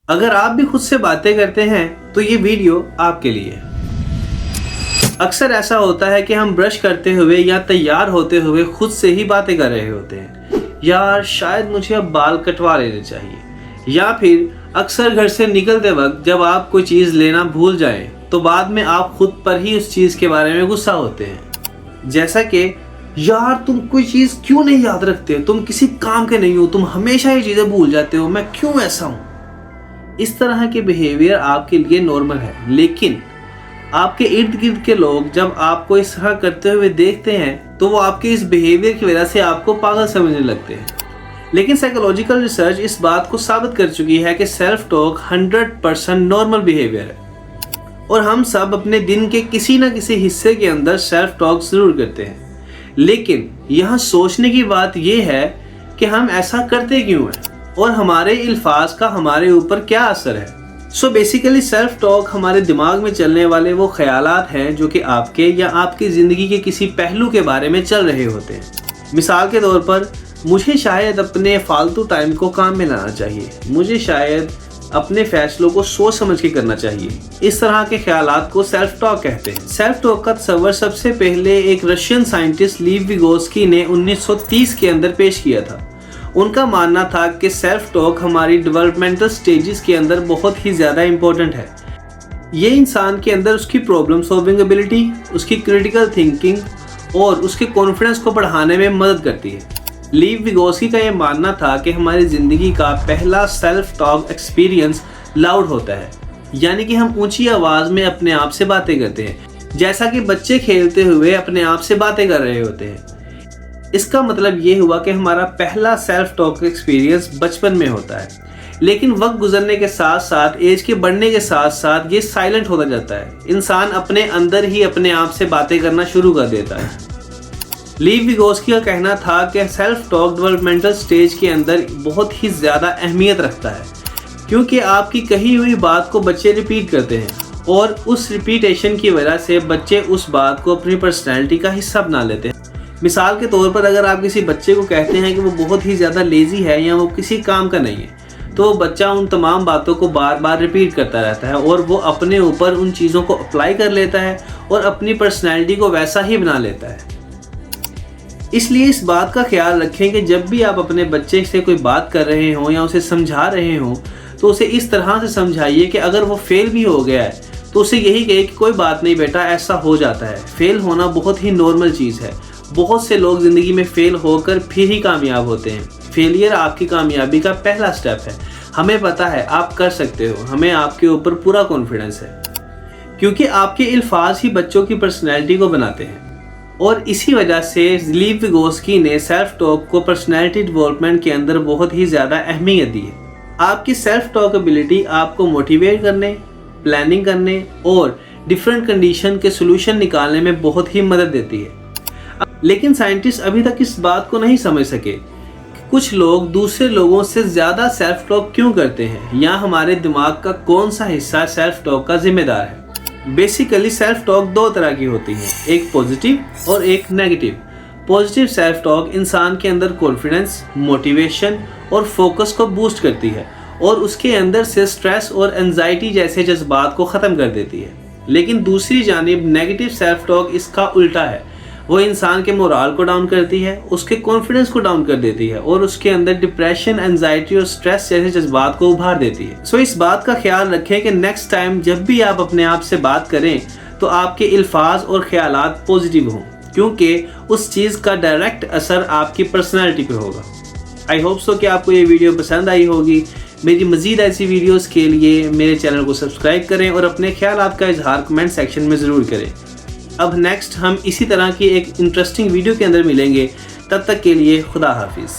अगर आप भी खुद से बातें करते हैं तो ये वीडियो आपके लिए है। अक्सर ऐसा होता है कि हम ब्रश करते हुए या तैयार होते हुए खुद से ही बातें कर रहे होते हैं, यार शायद मुझे अब बाल कटवा लेने चाहिए। या फिर अक्सर घर से निकलते वक्त जब आप कोई चीज़ लेना भूल जाएं तो बाद में आप खुद पर ही उस चीज़ के बारे में गुस्सा होते हैं, जैसा कि यार तुम कोई चीज़ क्यों नहीं याद रखते, तुम किसी काम के नहीं हो, तुम हमेशा ये चीज़ें भूल जाते हो, मैं क्यों ऐसा हूँ। इस तरह के बिहेवियर आपके लिए नॉर्मल है, लेकिन आपके इर्द गिर्द के लोग जब आपको इस तरह करते हुए देखते हैं तो वो आपके इस बिहेवियर की वजह से आपको पागल समझने लगते हैं। लेकिन साइकोलॉजिकल रिसर्च इस बात को साबित कर चुकी है कि सेल्फ टॉक 100% नॉर्मल बिहेवियर है और हम सब अपने दिन के किसी न किसी हिस्से के अंदर सेल्फ टॉक ज़रूर करते हैं। लेकिन यहाँ सोचने की बात यह है कि हम ऐसा करते क्यों हैं और हमारे अल्फाज का हमारे ऊपर क्या असर है। सो बेसिकली सेल्फ टॉक हमारे दिमाग में चलने वाले वो ख्यालात हैं जो कि आपके या आपकी ज़िंदगी के किसी पहलू के बारे में चल रहे होते हैं। मिसाल के तौर पर, मुझे शायद अपने फालतू टाइम को काम में लाना चाहिए, मुझे शायद अपने फैसलों को सोच समझ के करना चाहिए। इस तरह के ख्यालात को सेल्फ टॉक कहते हैं। सेल्फ टॉक का तस्वर सबसे पहले एक रशियन साइंटिस्ट लीव विगोस्की ने 1930 के अंदर पेश किया था। उनका मानना था कि सेल्फ टॉक हमारी डेवलपमेंटल स्टेजेस के अंदर बहुत ही ज़्यादा इम्पोर्टेंट है। ये इंसान के अंदर उसकी प्रॉब्लम सॉल्विंग एबिलिटी, उसकी क्रिटिकल थिंकिंग और उसके कॉन्फिडेंस को बढ़ाने में मदद करती है। लीव विगोस्की का ये मानना था कि हमारी ज़िंदगी का पहला सेल्फ टॉक एक्सपीरियंस लाउड होता है, यानी कि हम ऊंची आवाज़ में अपने आप से बातें करते हैं, जैसा कि बच्चे खेलते हुए अपने आप से बातें कर रहे होते हैं। इसका मतलब ये हुआ कि हमारा पहला सेल्फ टॉक एक्सपीरियंस बचपन में होता है, लेकिन वक्त गुजरने के साथ साथ, एज के बढ़ने के साथ साथ ये साइलेंट होता जाता है। इंसान अपने अंदर ही अपने आप से बातें करना शुरू कर देता है। लीव विगोस्की का कहना था कि सेल्फ टॉक डेवलपमेंटल स्टेज के अंदर बहुत ही ज़्यादा अहमियत रखता है, क्योंकि आपकी कही हुई बात को बच्चे रिपीट करते हैं और उस रिपीटेशन की वजह से बच्चे उस बात को अपनी पर्सनैलिटी का हिस्सा बना लेते हैं। मिसाल के तौर पर, अगर आप किसी बच्चे को कहते हैं कि वो बहुत ही ज़्यादा लेज़ी है या वो किसी काम का नहीं है, तो वो बच्चा उन तमाम बातों को बार बार रिपीट करता रहता है और वो अपने ऊपर उन चीज़ों को अप्लाई कर लेता है और अपनी पर्सनैलिटी को वैसा ही बना लेता है। इसलिए इस बात का ख्याल रखें कि जब भी आप अपने बच्चे से कोई बात कर रहे हों या उसे समझा रहे हों तो उसे इस तरह से समझाइए कि अगर वो फेल भी हो गया है तो उसे यही कहे कि कोई बात नहीं बेटा, ऐसा हो जाता है, फेल होना बहुत ही नॉर्मल चीज़ है। बहुत से लोग ज़िंदगी में फेल होकर फिर ही कामयाब होते हैं। फेलियर आपकी कामयाबी का पहला स्टेप है। हमें पता है आप कर सकते हो, हमें आपके ऊपर पूरा कॉन्फिडेंस है, क्योंकि आपके अल्फाज ही बच्चों की पर्सनैलिटी को बनाते हैं। और इसी वजह से लीव विगोस्की ने सेल्फ टॉक को पर्सनैलिटी डेवलपमेंट के अंदर बहुत ही ज़्यादा अहमियत दी है। आपकी सेल्फ टॉक एबिलिटी आपको मोटिवेट करने, प्लानिंग करने और डिफरेंट कंडीशन के सोल्यूशन निकालने में बहुत ही मदद देती है। लेकिन साइंटिस्ट अभी तक इस बात को नहीं समझ सके कि कुछ लोग दूसरे लोगों से ज़्यादा सेल्फ टॉक क्यों करते हैं या हमारे दिमाग का कौन सा हिस्सा सेल्फ टॉक का जिम्मेदार है। बेसिकली सेल्फ टॉक दो तरह की होती है, एक पॉजिटिव और एक नेगेटिव। पॉजिटिव सेल्फ टॉक इंसान के अंदर कॉन्फिडेंस, मोटिवेशन और फोकस को बूस्ट करती है और उसके अंदर से स्ट्रेस और एंजाइटी जैसे जज्बात को ख़त्म कर देती है। लेकिन दूसरी जानिब नेगेटिव सेल्फ टॉक इसका उल्टा है। वो इंसान के मोराल को डाउन करती है, उसके कॉन्फिडेंस को डाउन कर देती है और उसके अंदर डिप्रेशन, एंजाइटी और स्ट्रेस जैसे जज्बात को उभार देती है। सो इस बात का ख्याल रखें कि नेक्स्ट टाइम जब भी आप अपने आप से बात करें तो आपके अल्फाज और ख्यालात पॉजिटिव हों, क्योंकि उस चीज़ का डायरेक्ट असर आपकी पर्सनैलिटी पे होगा। आई होप सो कि आपको ये वीडियो पसंद आई होगी। मेरी मज़ीद ऐसी वीडियोस के लिए मेरे चैनल को सब्सक्राइब करें और अपने ख्यालात का इजहार कमेंट सेक्शन में ज़रूर करें। अब नेक्स्ट हम इसी तरह की एक इंटरेस्टिंग वीडियो के अंदर मिलेंगे। तब तक के लिए खुदा हाफिज़।